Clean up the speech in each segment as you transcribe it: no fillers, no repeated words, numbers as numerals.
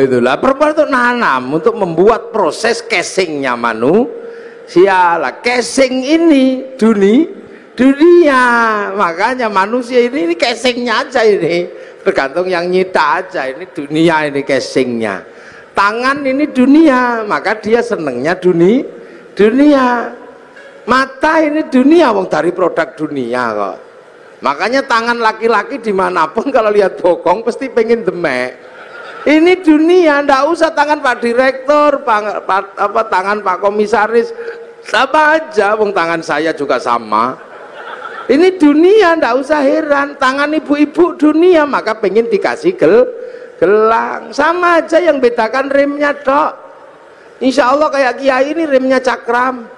itulah perempuan itu nanam untuk membuat proses casingnya manusia lah. Casing ini dunia, makanya manusia ini casingnya aja, ini tergantung yang nyita aja. Ini dunia, ini casingnya. Tangan ini dunia, maka dia senengnya dunia. Mata ini dunia, wong dari produk dunia kok. Makanya tangan laki-laki dimanapun kalau lihat bokong pasti pengen demek. Ini dunia, ndak usah tangan Pak Direktur, tangan Pak Komisaris, sama aja, wong tangan saya juga sama. Ini dunia, ndak usah heran. Tangan ibu-ibu dunia, maka pengen dikasih gelang. Sama aja, yang bedakan remnya dok. Insya Allah kayak kiai ini remnya cakram.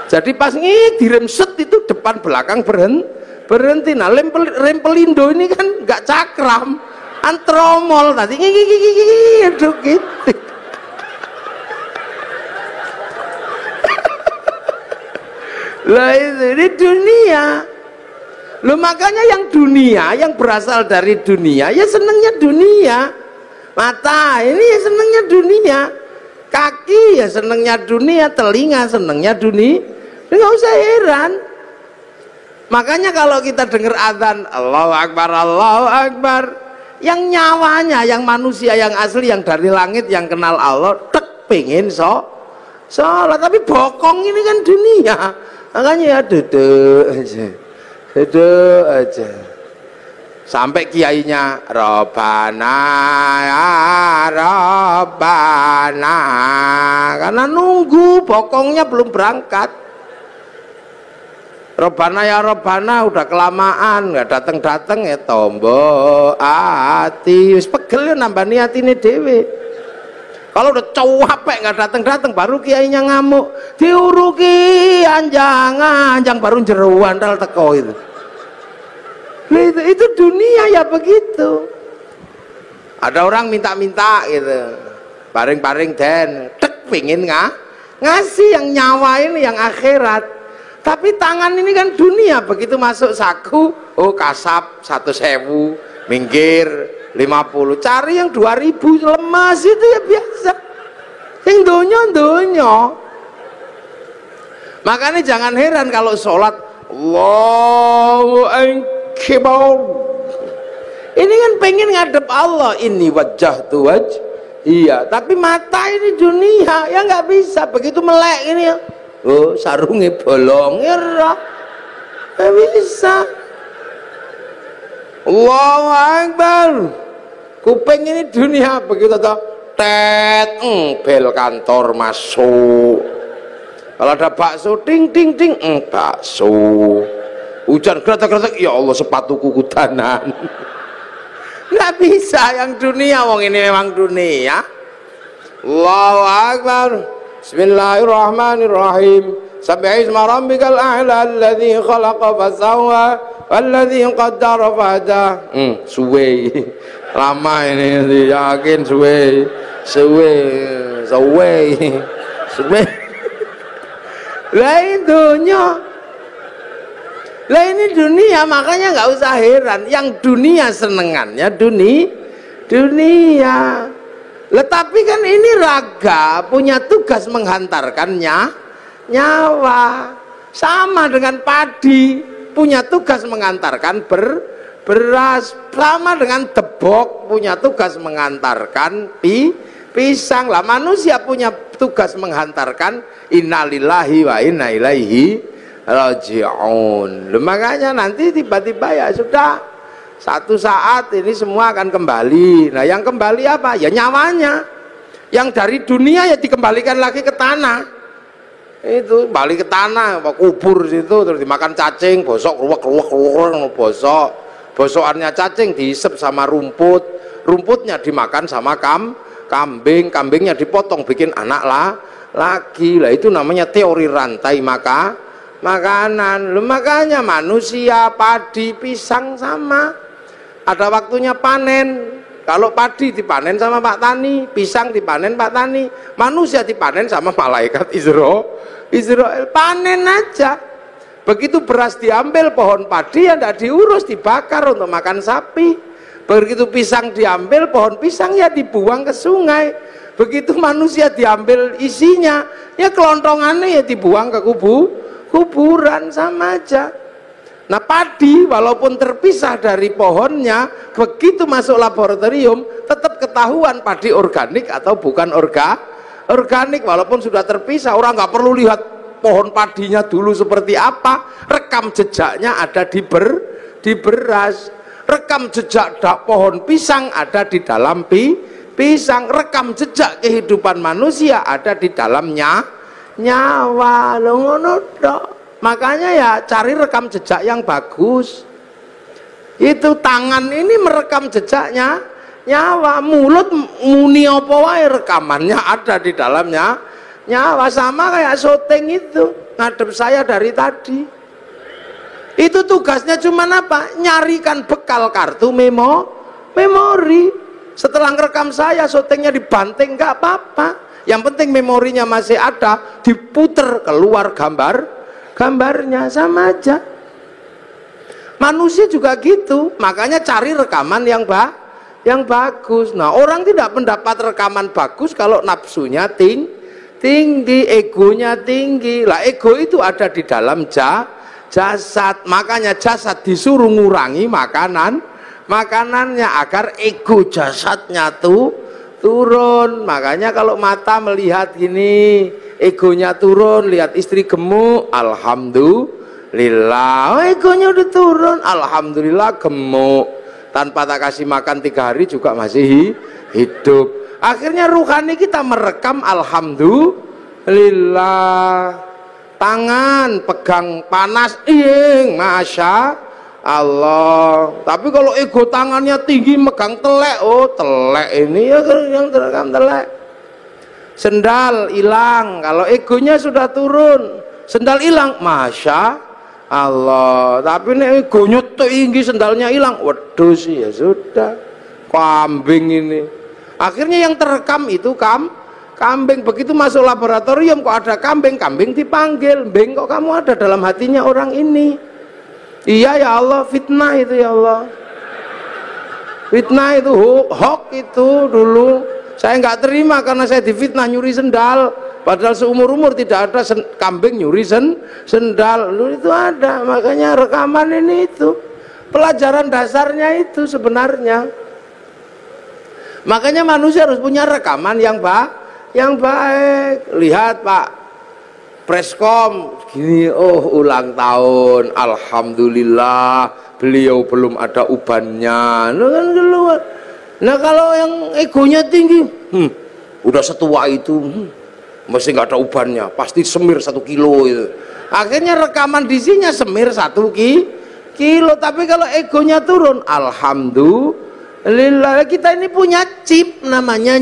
Jadi pas direm set itu depan belakang berhenti. Nah rem pelindo ini kan nggak cakram, antromol tadi aduh gitu. Lah ini dunia. Loh makanya yang dunia, yang berasal dari dunia, ya senengnya dunia. Mata ini ya senengnya dunia, kaki ya senengnya dunia, telinga senengnya dunia. Nggak usah heran. Makanya kalau kita dengar adzan Allahu Akbar, Allahu Akbar, yang nyawanya, yang manusia yang asli, yang dari langit, yang kenal Allah, tek pengen sholat, tapi bokong ini kan dunia. Makanya ya duduk aja sampai kiainya Robbana ya Robbana, karena nunggu bokongnya belum berangkat. Robbana ya Robbana udah kelamaan nggak dateng ya tombo ati wis pegel ya nambah niatine dhewe. Kalau udah capek nggak dateng baru kiainya ngamuk, diuruki anjang baru jeruan dal teko itu. Itu dunia ya begitu. Ada orang minta gitu, paring den, tek pingin ngasih yang nyawa ini, yang akhirat. Tapi tangan ini kan dunia, begitu masuk saku, oh kasap 1.000, minggir 50, cari yang 2.000, lemas itu ya biasa. Yang donya. Makanya jangan heran kalau sholat Allahu Akbar. Ini kan pengen ngadep Allah, ini wajah tuh iya. Tapi mata ini dunia, ya nggak bisa. Begitu melek ini ya. Oh sarungnya bolong ya, nggak bisa. Allahu Akbar. Kuping ini dunia, begitu toh tet bel kantor masuk. Kalau ada bakso ting bakso. Hujan kretek ya Allah sepatuku kudanan. Nggak bisa yang dunia, wong ini memang dunia. Allahu Akbar. Bismillahirrahmanirrahim. Sabbihisma rabbikal a'la alladzi khalaqa fasawwa walladzi qaddara fahada. Suwe. Lama ini yakin suwe. Lah ini dunia, makanya nggak usah heran. Yang dunia senengannya dunia. Tapi kan ini raga punya tugas menghantarkannya nyawa. Sama dengan padi punya tugas mengantarkan beras. Sama dengan debok punya tugas mengantarkan pisang. Lah manusia punya tugas menghantarkan innalillahi wa inna ilaihi raji'un. Makanya nanti tiba-tiba ya sudah, satu saat ini semua akan kembali. Nah yang kembali apa? Ya nyawanya. Yang dari dunia ya dikembalikan lagi ke tanah. Itu balik ke tanah, kubur situ, terus dimakan cacing, bosok, ruwek, bosokannya cacing diisep sama rumputnya dimakan sama kambingnya dipotong bikin anak lagi. Lah itu namanya teori rantai makanan. Makanya manusia, padi, pisang sama. Ada waktunya panen. Kalau padi dipanen sama Pak Tani, pisang dipanen Pak Tani, manusia dipanen sama malaikat Israel. Panen aja. Begitu beras diambil pohon padi ya tidak diurus, dibakar untuk makan sapi. Begitu pisang diambil, pohon pisang ya dibuang ke sungai. Begitu manusia diambil isinya, ya kelontongannya ya dibuang ke kuburan, sama aja. Nah padi walaupun terpisah dari pohonnya, begitu masuk laboratorium tetap ketahuan padi organik atau bukan organik walaupun sudah terpisah. Orang nggak perlu lihat pohon padinya dulu seperti apa, rekam jejaknya ada di beras, rekam jejak pohon pisang ada di dalam pisang, rekam jejak kehidupan manusia ada di dalamnya nyawa. Lho ngono tok. Makanya ya cari rekam jejak yang bagus. Itu tangan ini merekam jejaknya nyawa, mulut muni apa wae rekamannya ada di dalamnya nyawa. Sama kayak syuting itu ngadep saya dari tadi. Itu tugasnya cuman apa? Nyarikan bekal kartu memori. Setelah ngerekam saya, syutingnya dibanting nggak apa-apa. Yang penting memorinya masih ada, diputer keluar gambarnya, sama aja. Manusia juga gitu, makanya cari rekaman yang bagus. Nah, orang tidak mendapat rekaman bagus kalau nafsunya tinggi, egonya tinggi. Lah ego itu ada di dalam jasad, makanya jasad disuruh ngurangi makanannya agar ego jasadnya turun. Makanya kalau mata melihat gini, egonya turun, lihat istri gemuk, alhamdulillah, egonya udah turun, alhamdulillah gemuk, tanpa tak kasih makan 3 hari juga masih hidup. Akhirnya ruhani kita merekam alhamdulillah. Tangan pegang panas, masya Allah. Tapi kalau ego tangannya tinggi megang telek, oh telek ini ya yang terekam telek. Sendal hilang, kalau egonya sudah turun, sendal hilang, masya Allah. Tapi ini egonya tinggi, sendalnya hilang, waduh sih ya sudah, kambing ini. Akhirnya yang terekam itu kambing. Begitu masuk laboratorium kok ada kambing dipanggil, "Beng, kok kamu ada dalam hatinya orang ini?" "Iya ya Allah, fitnah itu ya Allah." Fitnah itu, hoax itu dulu. Saya nggak terima karena saya difitnah nyuri sendal. Padahal seumur-umur tidak ada kambing nyuri sendal. Dulu itu ada, makanya rekaman ini itu. Pelajaran dasarnya itu sebenarnya. Makanya manusia harus punya rekaman yang baik. Lihat Pak Preskom gini, oh ulang tahun, alhamdulillah beliau belum ada ubannya. Nah, kan keluar. Nah kalau yang egonya tinggi, udah setua itu, mesti nggak ada ubannya, pasti semir 1 kilo itu. Akhirnya rekaman disinya semir 1 kilo. Tapi kalau egonya turun, alhamdulillah. Kita ini punya chip namanya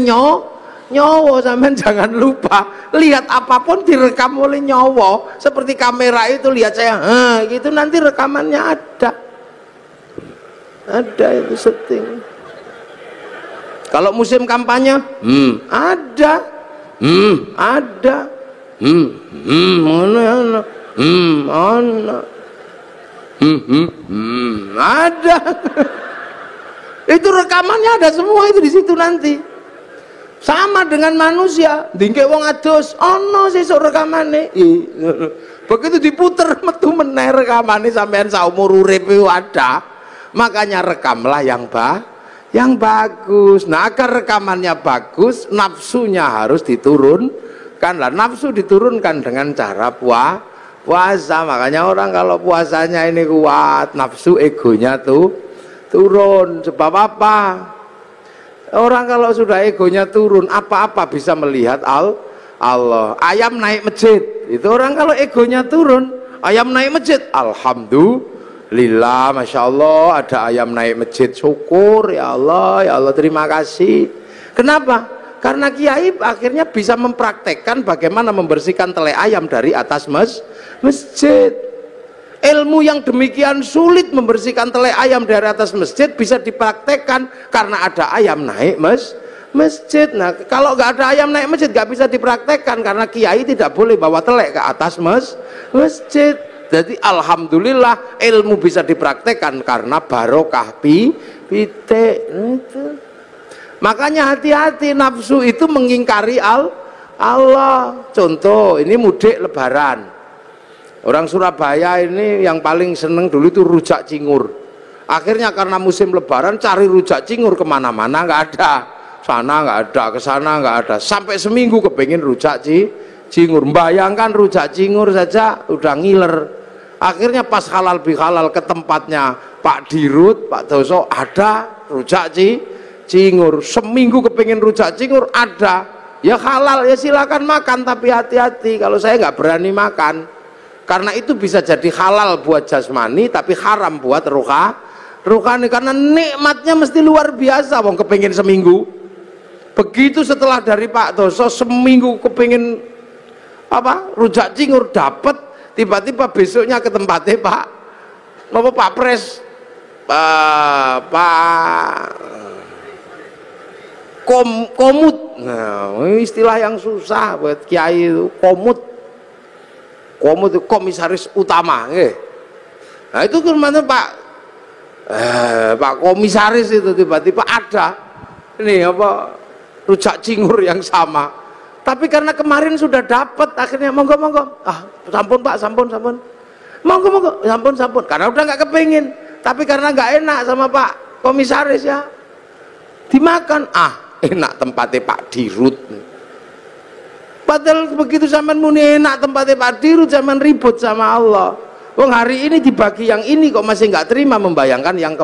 nyawa, sampean jangan lupa. Lihat apapun direkam oleh nyawa. Seperti kamera itu, lihat saya, gitu nanti rekamannya ada itu setting. Kalau musim kampanye, ada, ada. Itu rekamannya ada semua itu di situ nanti. Sama dengan manusia, dingke wong adus, ono sesuk rekamane. Begitu diputer metu meneh rekamane sampean saumur urip ada. Makanya rekamlah yang bagus. Nah, agar rekamannya bagus, nafsunya harus diturunkan. Lah nafsu diturunkan dengan cara puasa. Makanya orang kalau puasanya ini kuat, nafsu egonya turun. Sebab apa? Orang kalau sudah egonya turun, apa-apa bisa melihat Allah. Ayam naik masjid, itu orang kalau egonya turun, ayam naik masjid, alhamdulillah, masya Allah ada ayam naik masjid, syukur ya Allah terima kasih. Kenapa? Karena kiai akhirnya bisa mempraktekkan bagaimana membersihkan tele ayam dari atas masjid. Ilmu yang demikian sulit membersihkan tele ayam dari atas masjid bisa dipraktekkan karena ada ayam naik masjid. Nah, kalau nggak ada ayam naik masjid nggak bisa dipraktekkan karena kiai tidak boleh bawa telek ke atas masjid. Jadi alhamdulillah ilmu bisa dipraktekkan karena barokah pitik itu. Makanya hati-hati, nafsu itu mengingkari Allah. Contoh, ini mudik lebaran. Orang Surabaya ini yang paling seneng dulu itu rujak cingur. Akhirnya karena musim lebaran cari rujak cingur kemana-mana nggak ada. Sana nggak ada, ke sana nggak ada. Sampai seminggu kepengen rujak cingur. Bayangkan rujak cingur saja udah ngiler. Akhirnya pas halal bihalal ke tempatnya Pak Dirut, Pak Doso, ada rujak cingur. Seminggu kepengen rujak cingur, ada. Ya halal, ya silakan makan, tapi hati-hati. Kalau saya nggak berani makan, karena itu bisa jadi halal buat jasmani, tapi haram buat rohani. Karena nikmatnya mesti luar biasa. Wong kepengen seminggu. Begitu setelah dari Pak Doso seminggu kepengen rujak cingur dapat. Tiba-tiba besoknya ke tempatnya Pak Pres, komut. Nah, istilah yang susah buat kiai itu, komut itu komisaris utama. Nah itu kemana Pak komisaris itu tiba-tiba ada ini rujak cingur yang sama. Tapi karena kemarin sudah dapat, akhirnya monggo. Sampun Pak, sampun. Monggo, sampun. Karena udah nggak kepingin. Tapi karena nggak enak sama Pak komisaris ya, dimakan. Enak tempatnya Pak Dirut. Padahal begitu zaman muni enak tempatnya Pak Dirut, zaman ribut sama Allah. Wong hari ini dibagi yang ini kok masih nggak terima, membayangkan yang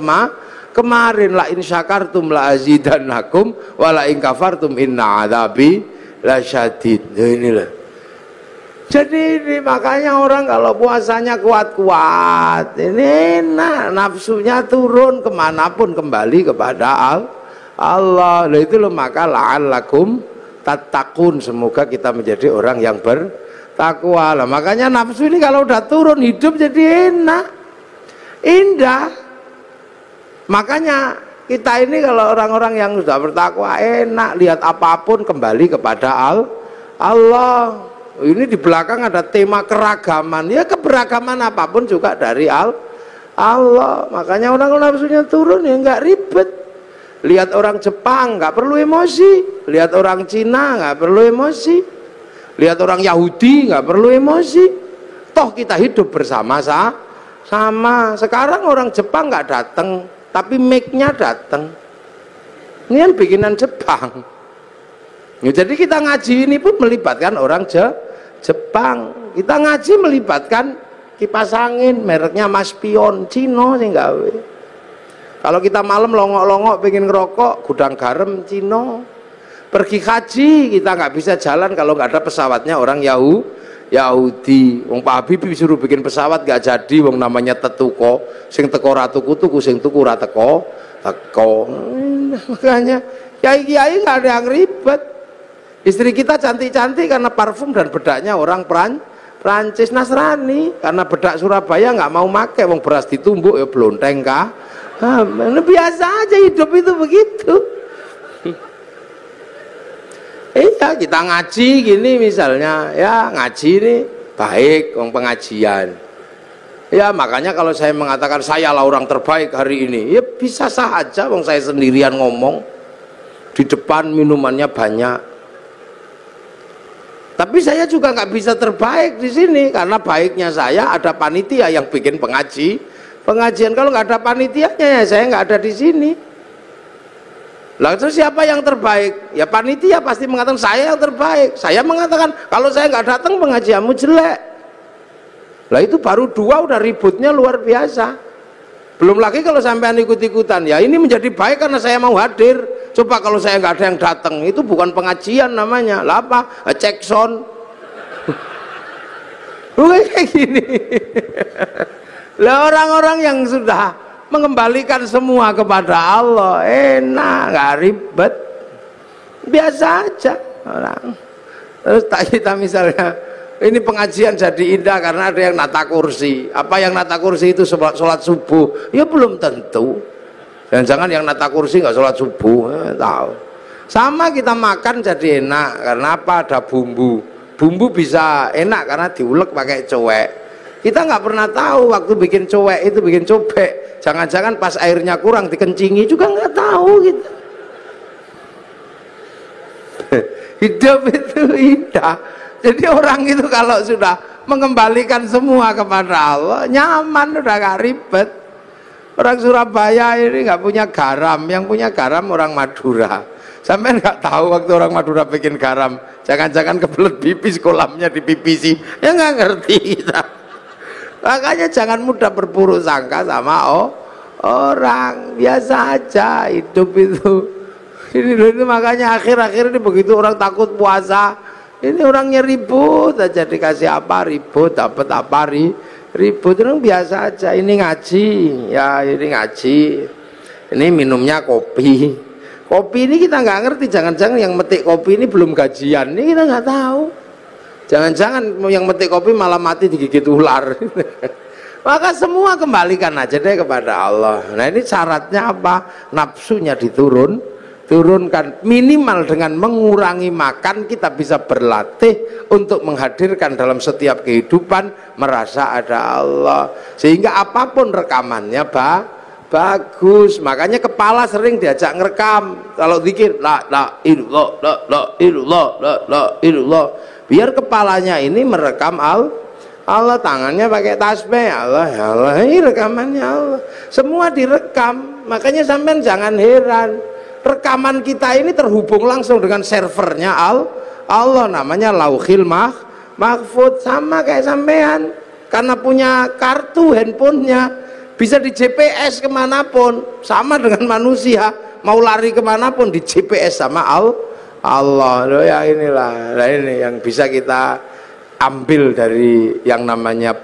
kemarin. La in syakartum la azidannakum wa la in kafartum inna adzabi lasyadid. Inilah. Jadi ini makanya orang kalau puasanya kuat-kuat, ini enak, nafsunya turun kemanapun kembali kepada Allah. Nah itu loh, maka la'allakum tattaqun, semoga kita menjadi orang yang bertakwa. Lah makanya nafsu ini kalau udah turun, hidup jadi enak, indah. Makanya kita ini kalau orang-orang yang sudah bertakwa enak, lihat apapun kembali kepada Allah. Ini di belakang ada tema keragaman, ya keberagaman apapun juga dari Allah. Makanya orang nafsunya turun ya nggak ribet. Lihat orang Jepang nggak perlu emosi, lihat orang Cina nggak perlu emosi, lihat orang Yahudi nggak perlu emosi. Toh kita hidup bersama-sama. Sekarang orang Jepang nggak datang, tapi mic-nya datang. Ini kan bikinan Jepang. Ya, jadi kita ngaji ini pun melibatkan orang Jepang. Kita ngaji melibatkan kipas angin mereknya Maspion, Cino sih gawe. Kalau kita malam longok-longok pengen ngerokok, gudang garam Cino. Pergi haji kita nggak bisa jalan kalau nggak ada pesawatnya orang Yahudi. Wong Pak Habib disuruh bikin pesawat nggak jadi, wong namanya tetuko, sing teko ra tuku, sing tuku ra teko. Makanya kiai-kiai nggak ada yang ribet. Istri kita cantik-cantik karena parfum dan bedaknya orang Prancis. Nasrani karena bedak Surabaya nggak mau make, wong beras ditumbuk ya blonteng kah. Biasa aja hidup itu begitu. Iya, kita ngaji gini misalnya, ya ngaji ini baik, wong pengajian. Ya makanya kalau saya mengatakan saya lah orang terbaik hari ini, ya bisa saja, wong saya sendirian ngomong di depan minumannya banyak. Tapi saya juga nggak bisa terbaik di sini karena baiknya saya ada panitia yang bikin pengajian. Kalau nggak ada panitianya ya saya nggak ada di sini. Lalu siapa yang terbaik? Ya panitia pasti mengatakan saya yang terbaik. Saya mengatakan kalau saya nggak datang pengajianmu jelek. Lah itu baru dua udah ributnya luar biasa. Belum lagi kalau sampean ikut-ikutan, ya ini menjadi baik karena saya mau hadir. Coba kalau saya nggak ada yang datang, itu bukan pengajian namanya. Lah apa? Cek sound. Bukan kayak gini. Lah orang-orang yang sudah mengembalikan semua kepada Allah, enak, nggak ribet, biasa aja orang. Terus kita misalnya ini pengajian jadi indah karena ada yang nata kursi. Apa yang nata kursi itu sholat subuh? Ya belum tentu. Jangan-jangan yang nata kursi nggak sholat subuh, tahu. Sama kita makan jadi enak karena apa? Ada bumbu. Bumbu bisa enak karena diulek pakai cowek. Kita nggak pernah tahu waktu bikin cowek itu bikin cobek, jangan-jangan pas airnya kurang dikencingi juga nggak tahu gitu. Hidup itu indah. Jadi orang itu kalau sudah mengembalikan semua kepada Allah, nyaman, udah gak ribet. Orang Surabaya ini nggak punya garam, yang punya garam orang Madura. Sampai nggak tahu waktu orang Madura bikin garam, jangan-jangan kebelet pipis, kolamnya dipipisi, ya nggak ngerti kita. Makanya jangan mudah berburuk sangka sama orang, biasa aja hidup itu. Ini makanya akhir-akhir ini begitu orang takut puasa, ini orangnya ribut aja, dikasih apa ribut, dapat apa ribut, orang biasa aja. Ini ngaji, ya ini ngaji, ini minumnya kopi ini kita nggak ngerti, jangan-jangan yang metik kopi ini belum gajian, ini kita nggak tahu, jangan-jangan yang metik kopi malah mati digigit ular. Maka semua kembalikan aja deh kepada Allah. Nah ini syaratnya apa? Nafsunya turunkan minimal dengan mengurangi makan. Kita bisa berlatih untuk menghadirkan dalam setiap kehidupan merasa ada Allah, sehingga apapun rekamannya bagus. Makanya kepala sering diajak ngerekam kalau zikir la ilallah, la ilallah, la ilallah, biar kepalanya ini merekam Allah, tangannya pakai tasbih Allah, ya Allah, ini rekamannya Allah, semua direkam. Makanya sampean jangan heran, rekaman kita ini terhubung langsung dengan servernya Allah, namanya Lauhil Mahfud. Sama kayak sampean, karena punya kartu handphonenya, bisa di GPS kemanapun. Sama dengan manusia, mau lari kemanapun di GPS sama Allah. Loh ya inilah, nah ini yang bisa kita ambil dari yang namanya